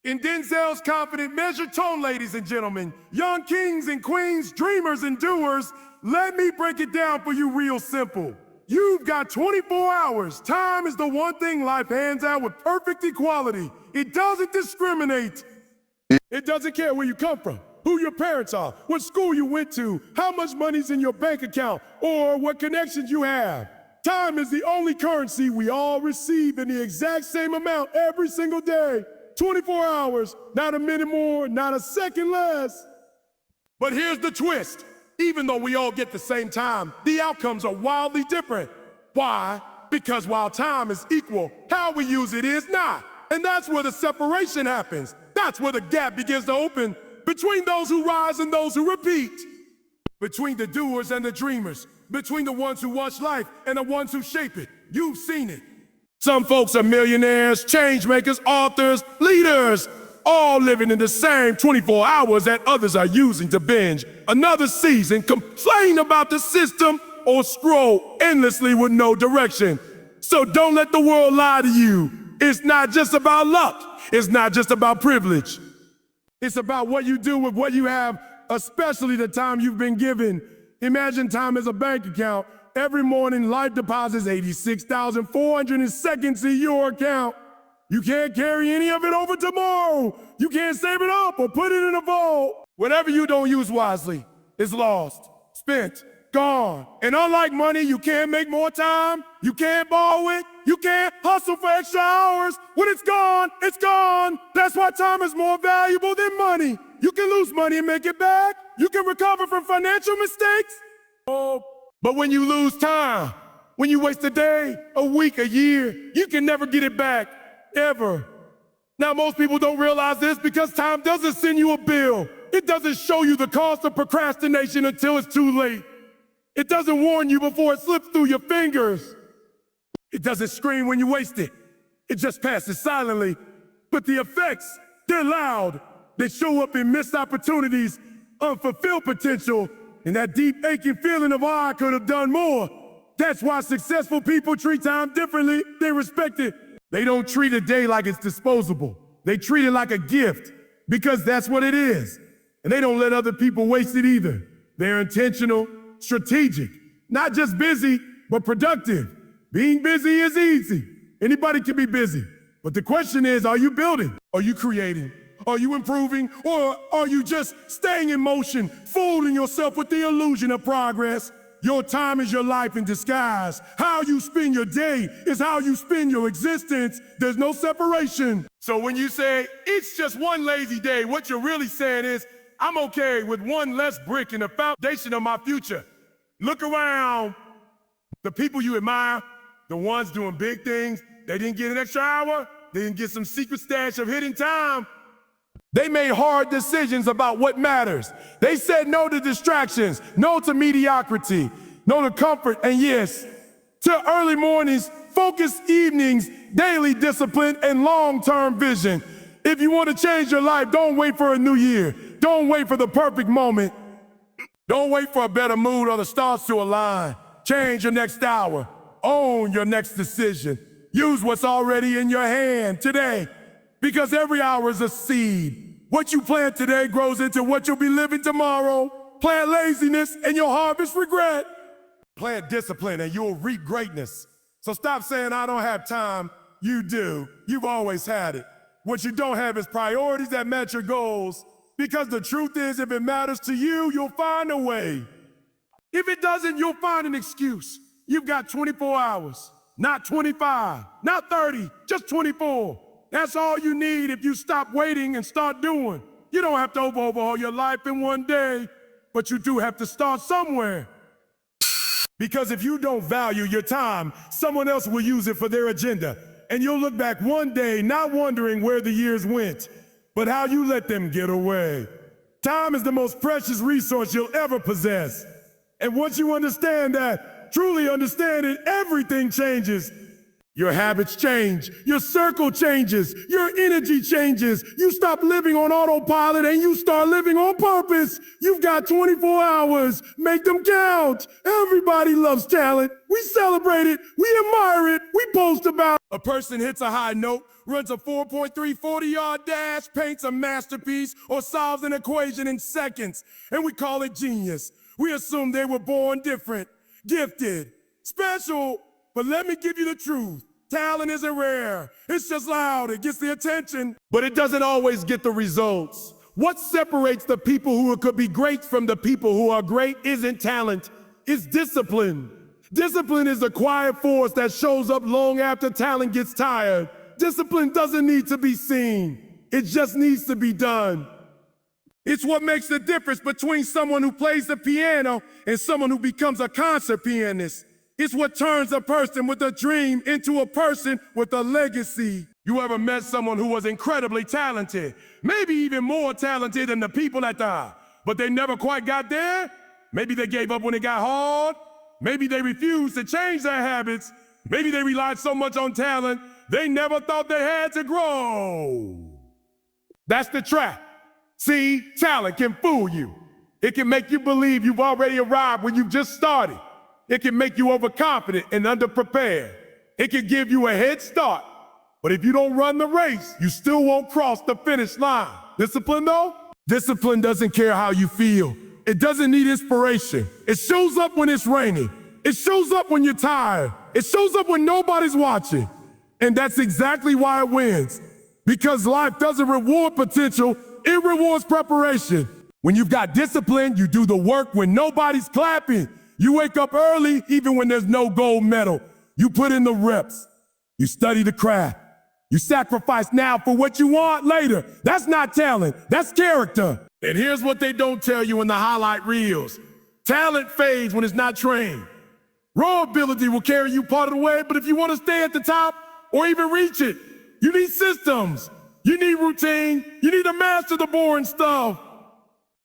In Denzel's confident, measured tone, ladies and gentlemen, young kings and queens, dreamers and doers, let me break it down for you real simple. You've got 24 hours. Time is the one thing life hands out with perfect equality. It doesn't discriminate. It doesn't care where you come from, who your parents are, what school you went to, how much money's in your bank account, or what connections you have. Time is the only currency we all receive in the exact same amount every single day. 24 hours, not a minute more, not a second less. But here's the twist. Even though we all get the same time, the outcomes are wildly different. Why? Because while time is equal, how we use it is not. And that's where the separation happens. That's where the gap begins to open between those who rise and those who repeat. Between the doers and the dreamers. Between the ones who watch life and the ones who shape it. You've seen it. Some folks are millionaires, change makers, authors, leaders, all living in the same 24 hours that others are using to binge another season, complain about the system, or scroll endlessly with no direction. So don't let the world lie to you. It's not just about luck. It's not just about privilege. It's about what you do with what you have, especially the time you've been given. Imagine time as a bank account. Every morning, life deposits 86,400 seconds in your account. You can't carry any of it over tomorrow. You can't save it up or put it in a vault. Whatever you don't use wisely is lost, spent, gone. And unlike money, you can't make more time. You can't borrow it. You can't hustle for extra hours. When it's gone, it's gone. That's why time is more valuable than money. You can lose money and make it back. You can recover from financial mistakes. But when you lose time, when you waste a day, a week, a year, you can never get it back, ever. Now, most people don't realize this because time doesn't send you a bill. It doesn't show you the cost of procrastination until it's too late. It doesn't warn you before it slips through your fingers. It doesn't scream when you waste it. It just passes silently. But the effects, they're loud. They show up in missed opportunities, unfulfilled potential, and that deep aching feeling of, I could have done more. That's why successful people treat time differently. They respect it. They don't treat a day like it's disposable. They treat it like a gift because that's what it is. And they don't let other people waste it either. They're intentional, strategic, not just busy, but productive. Being busy is easy. Anybody can be busy. But the question is, are you building? Are you creating? Are you improving? Or are you just staying in motion, fooling yourself with the illusion of progress? Your time is your life in disguise. How you spend your day is how you spend your existence. There's no separation. So when you say, it's just one lazy day, what you're really saying is, I'm okay with one less brick in the foundation of my future. Look around. The people you admire, the ones doing big things, they didn't get an extra hour. They didn't get some secret stash of hidden time. They made hard decisions about what matters. They said no to distractions, no to mediocrity, no to comfort, and yes, to early mornings, focused evenings, daily discipline, and long-term vision. If you want to change your life, don't wait for a new year. Don't wait for the perfect moment. Don't wait for a better mood or the stars to align. Change your next hour. Own your next decision. Use what's already in your hand today. Because every hour is a seed. What you plant today grows into what you'll be living tomorrow. Plant laziness and you'll harvest regret. Plant discipline and you'll reap greatness. So stop saying, I don't have time. You do. You've always had it. What you don't have is priorities that match your goals. Because the truth is, if it matters to you, you'll find a way. If it doesn't, you'll find an excuse. You've got 24 hours, not 25, not 30, just 24. That's all you need if you stop waiting and start doing. You don't have to overhaul your life in one day, but you do have to start somewhere. Because if you don't value your time, someone else will use it for their agenda. And you'll look back one day not wondering where the years went, but how you let them get away. Time is the most precious resource you'll ever possess. And once you understand that, truly understand it, everything changes. Your habits change, your circle changes, your energy changes. You stop living on autopilot and you start living on purpose. You've got 24 hours, make them count. Everybody loves talent. We celebrate it, we admire it, we post about it. A person hits a high note, runs a 4.3 40-yard dash, paints a masterpiece, or solves an equation in seconds, and we call it genius. We assume they were born different, gifted, special, but let me give you the truth. Talent isn't rare. It's just loud. It gets the attention, but it doesn't always get the results. What separates the people who could be great from the people who are great isn't talent, it's discipline. Discipline is the quiet force that shows up long after talent gets tired. Discipline doesn't need to be seen. It just needs to be done. It's what makes the difference between someone who plays the piano and someone who becomes a concert pianist. It's what turns a person with a dream into a person with a legacy. You ever met someone who was incredibly talented, maybe even more talented than the people at the, but they never quite got there? Maybe they gave up when it got hard. Maybe they refused to change their habits. Maybe they relied so much on talent, they never thought they had to grow. That's the trap. See, talent can fool you. It can make you believe you've already arrived when you've just started. It can make you overconfident and underprepared. It can give you a head start. But if you don't run the race, you still won't cross the finish line. Discipline, though? Discipline doesn't care how you feel. It doesn't need inspiration. It shows up when it's raining. It shows up when you're tired. It shows up when nobody's watching. And that's exactly why it wins. Because life doesn't reward potential, it rewards preparation. When you've got discipline, you do the work when nobody's clapping. You wake up early even when there's no gold medal. You put in the reps. You study the craft. You sacrifice now for what you want later. That's not talent, that's character. And here's what they don't tell you in the highlight reels. Talent fades when it's not trained. Raw ability will carry you part of the way, but if you want to stay at the top or even reach it, you need systems. You need routine. You need to master the boring stuff.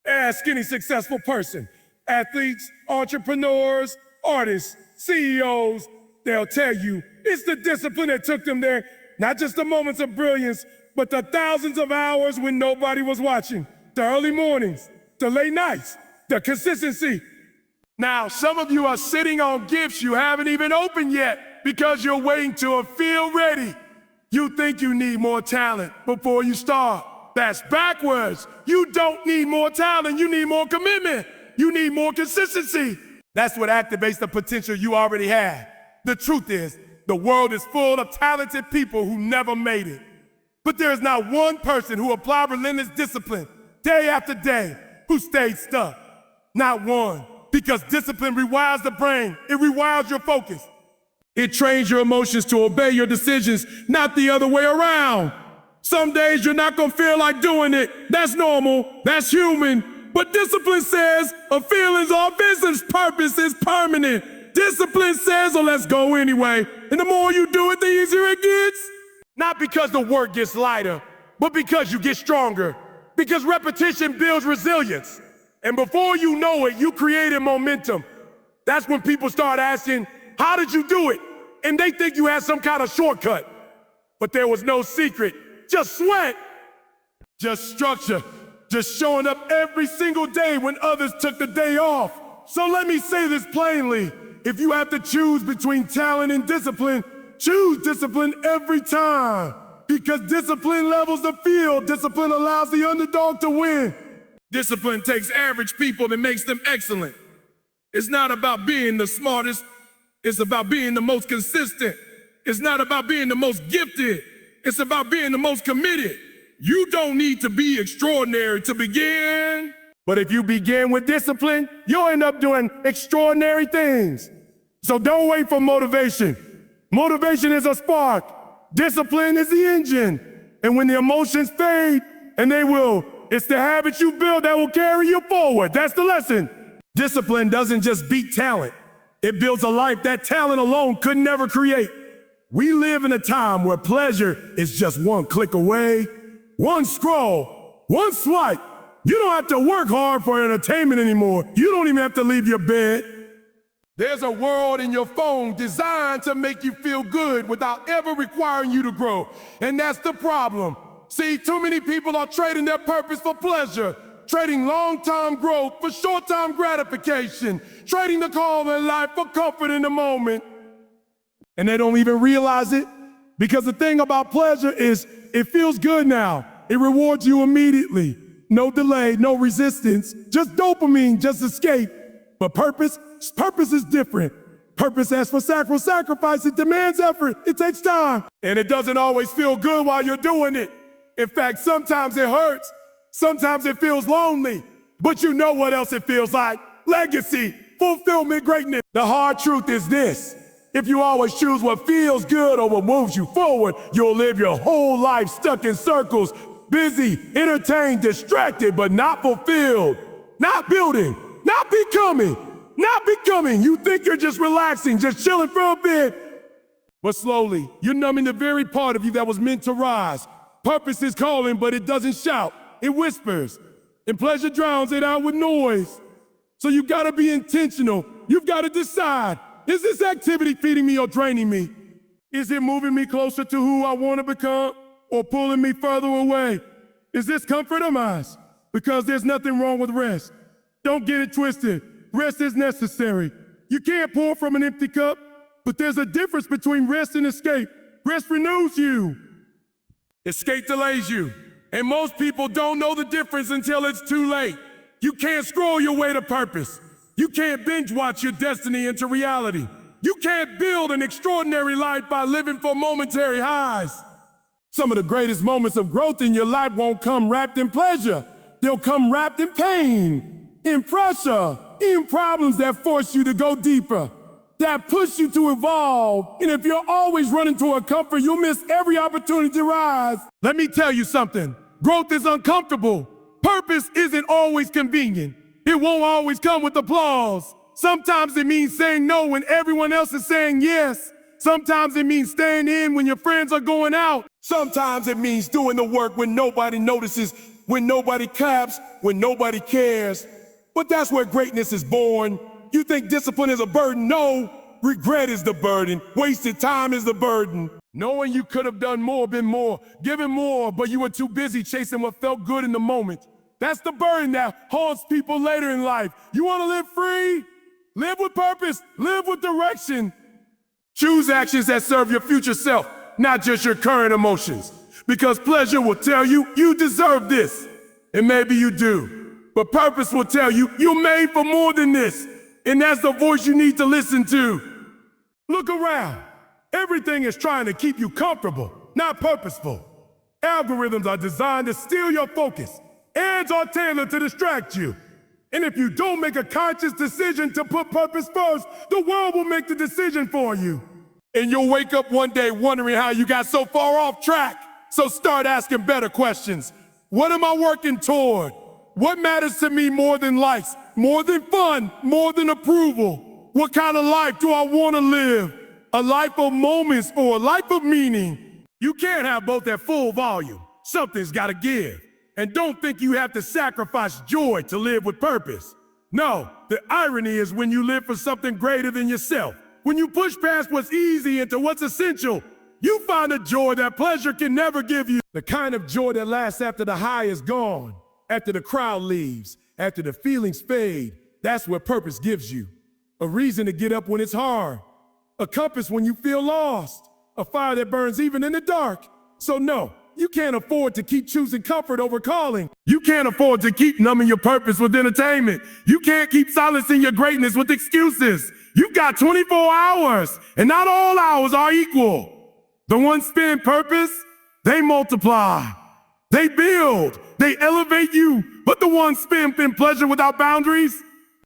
Ask any successful person. Athletes, entrepreneurs, artists, CEOs, they'll tell you it's the discipline that took them there. Not just the moments of brilliance, but the thousands of hours when nobody was watching. The early mornings, the late nights, the consistency. Now, some of you are sitting on gifts you haven't even opened yet because you're waiting to feel ready. You think you need more talent before you start. That's backwards. You don't need more talent, you need more commitment. You need more consistency. That's what activates the potential you already have. The truth is, the world is full of talented people who never made it. But there is not one person who applied relentless discipline day after day who stayed stuck. Not one. Because discipline rewires the brain. It rewires your focus. It trains your emotions to obey your decisions, not the other way around. Some days you're not gonna feel like doing it. That's normal. That's human. But discipline says a feeling's offense and purpose is permanent. Discipline says, oh, let's go anyway. And the more you do it, the easier it gets. Not because the work gets lighter, but because you get stronger. Because repetition builds resilience. And before you know it, you created momentum. That's when people start asking, how did you do it? And they think you had some kind of shortcut. But there was no secret, just sweat, just structure, just showing up every single day when others took the day off. So let me say this plainly. If you have to choose between talent and discipline, choose discipline every time. Because discipline levels the field. Discipline allows the underdog to win. Discipline takes average people and makes them excellent. It's not about being the smartest. It's about being the most consistent. It's not about being the most gifted. It's about being the most committed. You don't need to be extraordinary to begin. But if you begin with discipline, you'll end up doing extraordinary things. So don't wait for motivation. Motivation is a spark. Discipline is the engine. And when the emotions fade, and they will, it's the habits you build that will carry you forward. That's the lesson. Discipline doesn't just beat talent. It builds a life that talent alone could never create. We live in a time where pleasure is just one click away, one scroll, one swipe. You don't have to work hard for entertainment anymore. You don't even have to leave your bed. There's a world in your phone designed to make you feel good without ever requiring you to grow. And that's the problem. See, too many people are trading their purpose for pleasure, trading long-term growth for short-term gratification, trading the calm in life for comfort in the moment. And they don't even realize it Because the thing about pleasure is it feels good now. It rewards you immediately. No delay, no resistance, just dopamine, just escape. But purpose is different. Purpose asks for sacrifice, it demands effort, it takes time. And it doesn't always feel good while you're doing it. In fact, sometimes it hurts, sometimes it feels lonely. But you know what else it feels like? Legacy, fulfillment, greatness. The hard truth is this: if you always choose what feels good or what moves you forward, you'll live your whole life stuck in circles, busy, entertained, distracted, but not fulfilled, not building, not becoming. You think you're just relaxing, just chilling for a bit. But slowly, you're numbing the very part of you that was meant to rise. Purpose is calling, but it doesn't shout, it whispers. And pleasure drowns it out with noise. So you gotta be intentional. You've gotta decide, is this activity feeding me or draining me? Is it moving me closer to who I wanna become or pulling me further away? Is this comfort or mine? Because there's nothing wrong with rest. Don't get it twisted. Rest is necessary. You can't pour from an empty cup, but there's a difference between rest and escape. Rest renews you. Escape delays you. And most people don't know the difference until it's too late. You can't scroll your way to purpose. You can't binge watch your destiny into reality. You can't build an extraordinary life by living for momentary highs. Some of the greatest moments of growth in your life won't come wrapped in pleasure. They'll come wrapped in pain, in pressure, in problems that force you to go deeper, that push you to evolve. And if you're always running toward comfort, you'll miss every opportunity to rise. Let me tell you something. Growth is uncomfortable. Purpose isn't always convenient. It won't always come with applause. Sometimes it means saying no when everyone else is saying yes. Sometimes it means staying in when your friends are going out. Sometimes it means doing the work when nobody notices, when nobody claps, when nobody cares. But that's where greatness is born. You think discipline is a burden? No, regret is the burden. Wasted time is the burden. Knowing you could have done more, been more, given more, but you were too busy chasing what felt good in the moment. That's the burden that haunts people later in life. You want to live free? Live with purpose, live with direction. Choose actions that serve your future self, not just your current emotions. Because pleasure will tell you, you deserve this. And maybe you do. But purpose will tell you, you're made for more than this. And that's the voice you need to listen to. Look around. Everything is trying to keep you comfortable, not purposeful. Algorithms are designed to steal your focus. Ads are tailored to distract you. And if you don't make a conscious decision to put purpose first, the world will make the decision for you. And you'll wake up one day wondering how you got so far off track. So start asking better questions. What am I working toward? What matters to me more than likes, more than fun, more than approval? What kind of life do I want to live? A life of moments or a life of meaning? You can't have both at full volume. Something's got to give. And don't think you have to sacrifice joy to live with purpose. No, the irony is when you live for something greater than yourself, when you push past what's easy into what's essential, you find a joy that pleasure can never give you. The kind of joy that lasts after the high is gone. After the crowd leaves, after the feelings fade, that's what purpose gives you. A reason to get up when it's hard, a compass when you feel lost, a fire that burns even in the dark. So no, you can't afford to keep choosing comfort over calling. You can't afford to keep numbing your purpose with entertainment. You can't keep silencing your greatness with excuses. You've got 24 hours, and not all hours are equal. The ones spent purpose, they multiply. They build, they elevate you, but the ones spent in pleasure without boundaries,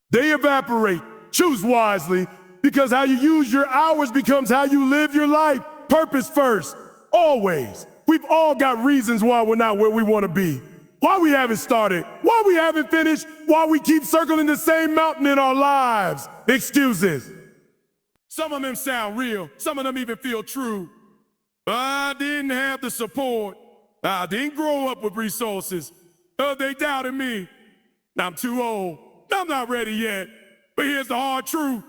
they evaporate. Choose wisely, because how you use your hours becomes how you live your life. Purpose first, always. We've all got reasons why we're not where we want to be. Why we haven't started, why we haven't finished, why we keep circling the same mountain in our lives. Excuses. Some of them sound real, some of them even feel true. I didn't have the support. I didn't grow up with resources. They doubted me. I'm too old. I'm not ready yet. But here's the hard truth.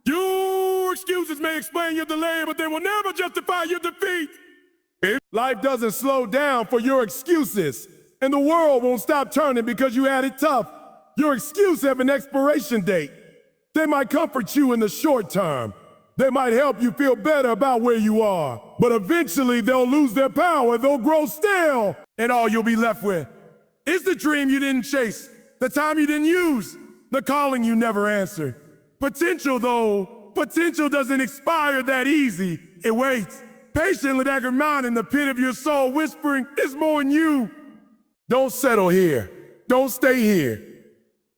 Your excuses may explain your delay, but they will never justify your defeat. Life doesn't slow down for your excuses, and the world won't stop turning because you had it tough. Your excuses have an expiration date. They might comfort you in the short term, They might help you feel better about where you are, but eventually they'll lose their power, they'll grow stale, and all you'll be left with is the dream you didn't chase, the time you didn't use, the calling you never answered. Potential, though, potential doesn't expire that easy. It waits, patiently mind in the pit of your soul, whispering, "It's more in you." Don't settle here. Don't stay here.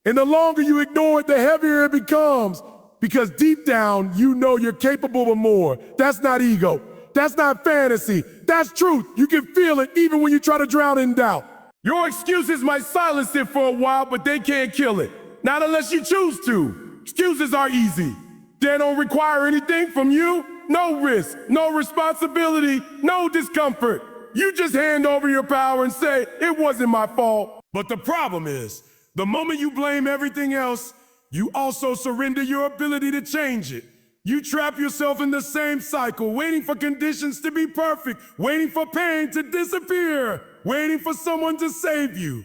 And the longer you ignore it, the heavier it becomes. Because deep down, you know you're capable of more. That's not ego. That's not fantasy. That's truth. You can feel it even when you try to drown in doubt. Your excuses might silence it for a while, but they can't kill it. Not unless you choose to. Excuses are easy. They don't require anything from you. No risk, no responsibility, no discomfort. You just hand over your power and say, "It wasn't my fault." But the problem is, the moment you blame everything else, you also surrender your ability to change it. You trap yourself in the same cycle, waiting for conditions to be perfect, waiting for pain to disappear, waiting for someone to save you.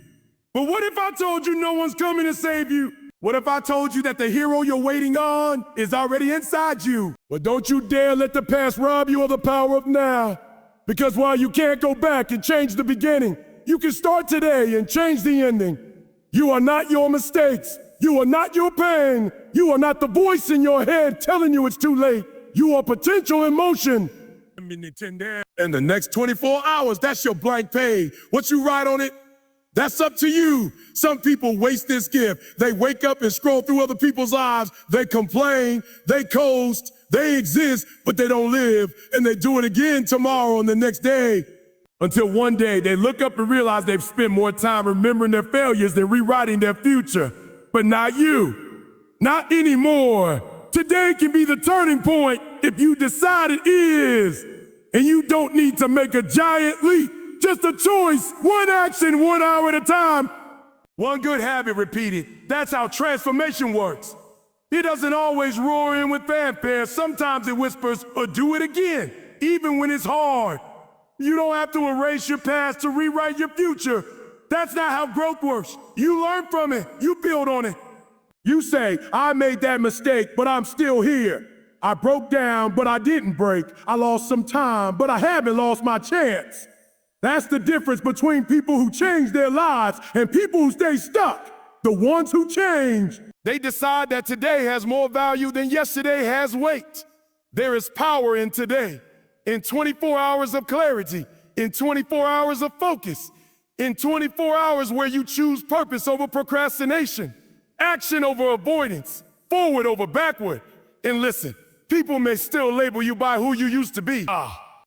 But what if I told you no one's coming to save you? What if I told you that the hero you're waiting on is already inside you? But don't you dare let the past rob you of the power of now. Because while you can't go back and change the beginning, you can start today and change the ending. You are not your mistakes. You are not your pain. You are not the voice in your head telling you it's too late. You are potential in motion. In the next 24 hours, that's your blank page. What you write on it, that's up to you. Some people waste this gift. They wake up and scroll through other people's lives. They complain, they coast, they exist, but they don't live. And they do it again tomorrow and the next day. Until one day they look up and realize they've spent more time remembering their failures than rewriting their future. But not you, not anymore. Today can be the turning point if you decide it is. And you don't need to make a giant leap, just a choice, one action, 1 hour at a time. One good habit repeated. That's how transformation works. It doesn't always roar in with fanfare. Sometimes it whispers, or do it again, even when it's hard. You don't have to erase your past to rewrite your future. That's not how growth works. You learn from it. You build on it. You say, "I made that mistake, but I'm still here. I broke down, but I didn't break. I lost some time, but I haven't lost my chance." That's the difference between people who change their lives and people who stay stuck. The ones who change, they decide that today has more value than yesterday has weight. There is power in today, in 24 hours of clarity, in 24 hours of focus, in 24 hours where you choose purpose over procrastination, action over avoidance, forward over backward. And listen, people may still label you by who you used to be.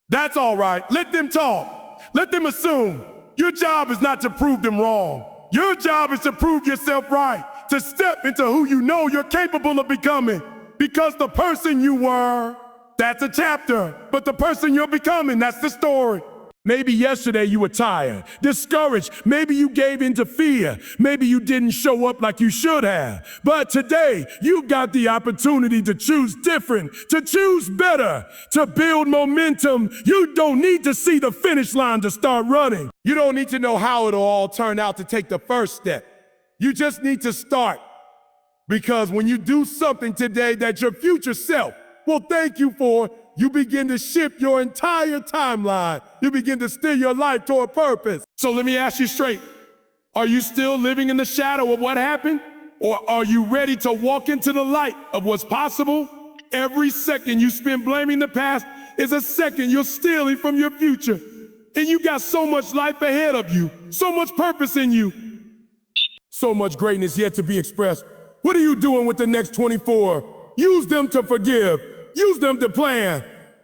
That's all right. Let them talk. Let them assume. Your job is not to prove them wrong. Your job is to prove yourself right, to step into who you know you're capable of becoming. Because the person you were, that's a chapter. But the person you're becoming, that's the story. Maybe yesterday you were tired, discouraged. Maybe you gave in to fear. Maybe you didn't show up like you should have. But today, you got the opportunity to choose different, to choose better, to build momentum. You don't need to see the finish line to start running. You don't need to know how it'll all turn out to take the first step. You just need to start. Because when you do something today that your future self will thank you for, you begin to shift your entire timeline. You begin to steer your life toward purpose. So let me ask you straight. Are you still living in the shadow of what happened? Or are you ready to walk into the light of what's possible? Every second you spend blaming the past is a second you're stealing from your future. And you got so much life ahead of you, so much purpose in you, so much greatness yet to be expressed. What are you doing with the next 24? Use them to forgive. Use them to plan.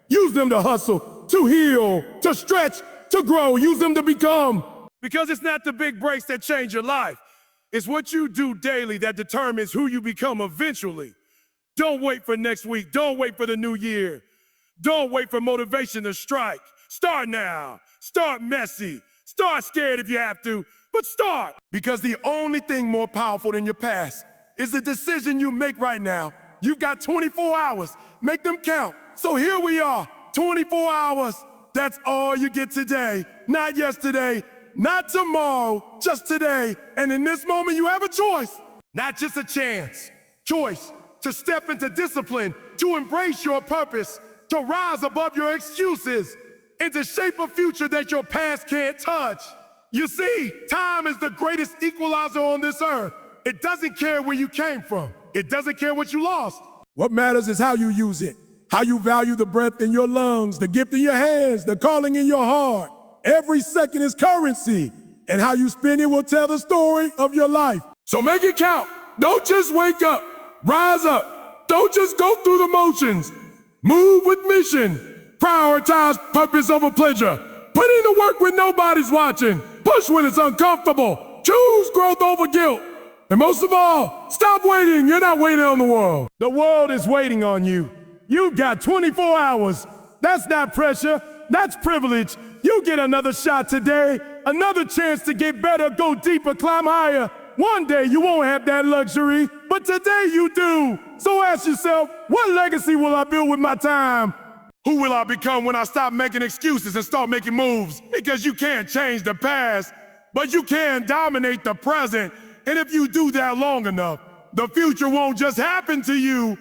Use them to hustle, to heal, to stretch, to grow. Use them to become. Because it's not the big breaks that change your life. It's what you do daily that determines who you become eventually. Don't wait for next week. Don't wait for the new year. Don't wait for motivation to strike. Start now. Start messy. Start scared if you have to, but start. Because the only thing more powerful than your past is the decision you make right now. You've got 24 hours. Make them count. So here we are, 24 hours. That's all you get today. Not yesterday, not tomorrow, just today. And in this moment, you have a choice. Not just a chance. Choice to step into discipline, to embrace your purpose, to rise above your excuses, and to shape a future that your past can't touch. You see, time is the greatest equalizer on this earth. It doesn't care where you came from. It doesn't care what you lost. What matters is how you use it, how you value the breath in your lungs, the gift in your hands, the calling in your heart. Every second is currency, and how you spend it will tell the story of your life. So make it count. Don't just wake up. Rise up. Don't just go through the motions. Move with mission. Prioritize purpose over pleasure. Put in the work when nobody's watching. Push when it's uncomfortable. Choose growth over guilt. And most of all, stop waiting. You're not waiting on the world. The world is waiting on you. You've got 24 hours. That's not pressure. That's privilege. You get another shot today. Another chance to get better, go deeper, climb higher. One day you won't have that luxury, but today you do. So ask yourself, what legacy will I build with my time? Who will I become when I stop making excuses and start making moves? Because you can't change the past, but you can dominate the present. And if you do that long enough, the future won't just happen to you.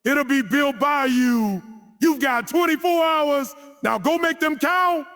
It'll be built by you. You've got 24 hours. Now go make them count.